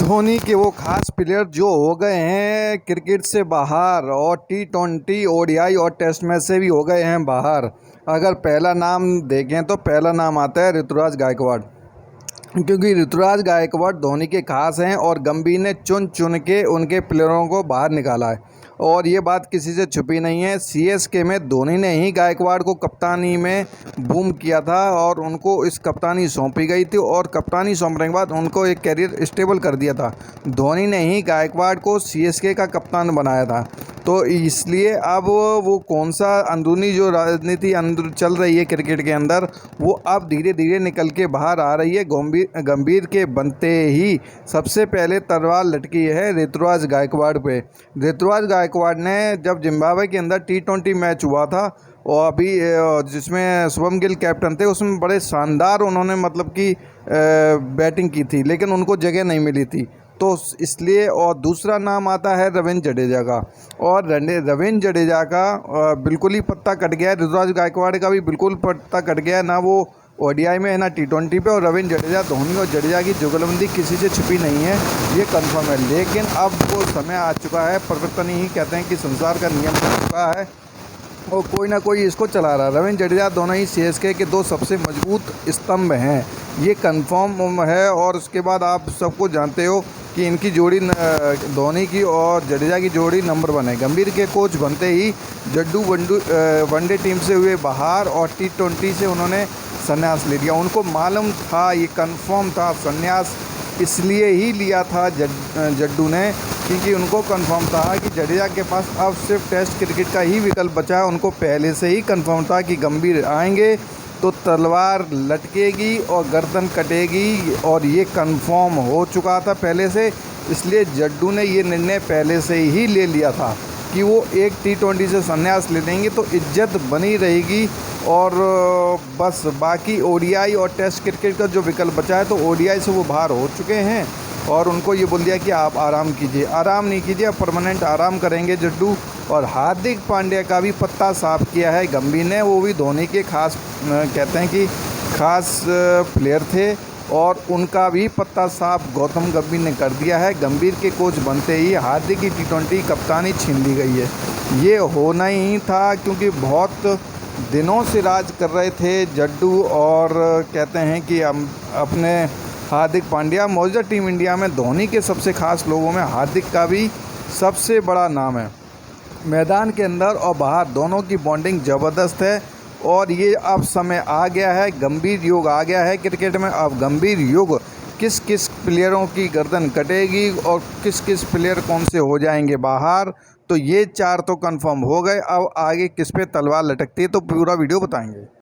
धोनी के वो खास प्लेयर जो हो गए हैं क्रिकेट से बाहर और T20 ओडीआई और टेस्ट मैच से भी हो गए हैं बाहर। अगर पहला नाम देखें तो पहला नाम आता है ऋतुराज गायकवाड़, क्योंकि ऋतुराज गायकवाड़ धोनी के खास हैं और गंभीर ने चुन चुन के उनके प्लेयरों को बाहर निकाला है। और ये बात किसी से छुपी नहीं है। सीएसके में धोनी ने ही गायकवाड़ को कप्तानी में बूम किया था और उनको इस कप्तानी सौंपी गई थी और कप्तानी सौंपने के बाद उनको एक कैरियर स्टेबल कर दिया था। धोनी ने ही गायकवाड़ को सीएसके का कप्तान बनाया था। तो इसलिए अब वो कौन सा अंदरूनी जो राजनीति अंदर चल रही है क्रिकेट के अंदर, वो अब धीरे धीरे निकल के बाहर आ रही है। गंभीर के बनते ही सबसे पहले तलवार लटकी है ऋतुराज गायकवाड़ पे। ऋतुराज गायकवाड़ ने जब जिम्बाब्वे के अंदर T20 मैच हुआ था और अभी जिसमें शुभम गिल कैप्टन थे, उसमें बड़े शानदार उन्होंने मतलब कि बैटिंग की थी, लेकिन उनको जगह नहीं मिली थी। तो इसलिए और दूसरा नाम आता है रविंद्र जडेजा का, और रविंद्र जडेजा का बिल्कुल ही पत्ता कट गया है। ऋतुराज गायकवाड़ का भी बिल्कुल पत्ता कट गया है, ना वो ओडीआई में है ना T20 पे। और रविंद्र जडेजा, धोनी और जडेजा की जुगलबंदी किसी से छुपी नहीं है, ये कंफर्म है। लेकिन अब वो समय आ चुका है, परिवर्तन ही कहते हैं कि संसार का नियम बन चुका है और कोई ना कोई इसको चला रहा है। रविंद्र जडेजा दोनों ही सीएसके के दो सबसे मजबूत स्तंभ हैं, ये कंफर्म है। और उसके बाद आप सबको जानते हो कि इनकी जोड़ी धोनी की और जडेजा की जोड़ी नंबर 1 है। गंभीर के कोच बनते ही जड्डू वनडे टीम से हुए बाहर और T20 से उन्होंने संन्यास ले लिया। उनको मालूम था, ये कंफर्म था, संन्यास इसलिए ही लिया था जड्डू ने, क्योंकि उनको कंफर्म था कि जडेजा के पास अब सिर्फ टेस्ट क्रिकेट का ही विकल्प बचा है। उनको पहले से ही कंफर्म था कि गंभीर आएंगे तो तलवार लटकेगी और गर्दन कटेगी, और ये कंफर्म हो चुका था पहले से। इसलिए जड्डू ने ये निर्णय पहले से ही ले लिया था कि वो एक T20 से संन्यास ले लेंगे तो इज्जत बनी रहेगी। और बस बाकी ओडीआई और टेस्ट क्रिकेट का जो विकल्प बचा है, तो ओडीआई से वो बाहर हो चुके हैं और उनको ये बोल दिया कि आप आराम कीजिए। आराम नहीं कीजिए, अब परमानेंट आराम करेंगे जड्डू। और हार्दिक पांड्या का भी पत्ता साफ किया है गंभीर ने, वो भी धोनी के खास कहते हैं कि खास प्लेयर थे, और उनका भी पत्ता साफ गौतम गंभीर ने कर दिया है। गंभीर के कोच बनते ही हार्दिक की T20 कप्तानी छीन ली गई है। ये होना ही था, क्योंकि बहुत दिनों से राज कर रहे थे जड्डू, और कहते हैं कि अपने हार्दिक पांड्या मौजूदा टीम इंडिया में धोनी के सबसे खास लोगों में हार्दिक का भी सबसे बड़ा नाम है। मैदान के अंदर और बाहर दोनों की बॉन्डिंग ज़बरदस्त है, और ये अब समय आ गया है, गंभीर युग आ गया है क्रिकेट में। अब गंभीर युग किस किस प्लेयरों की गर्दन कटेगी और किस किस प्लेयर कौन से हो जाएंगे बाहर, तो ये 4 तो कंफर्म हो गए। अब आगे किस पे तलवार लटकती है, तो पूरा वीडियो बताएंगे।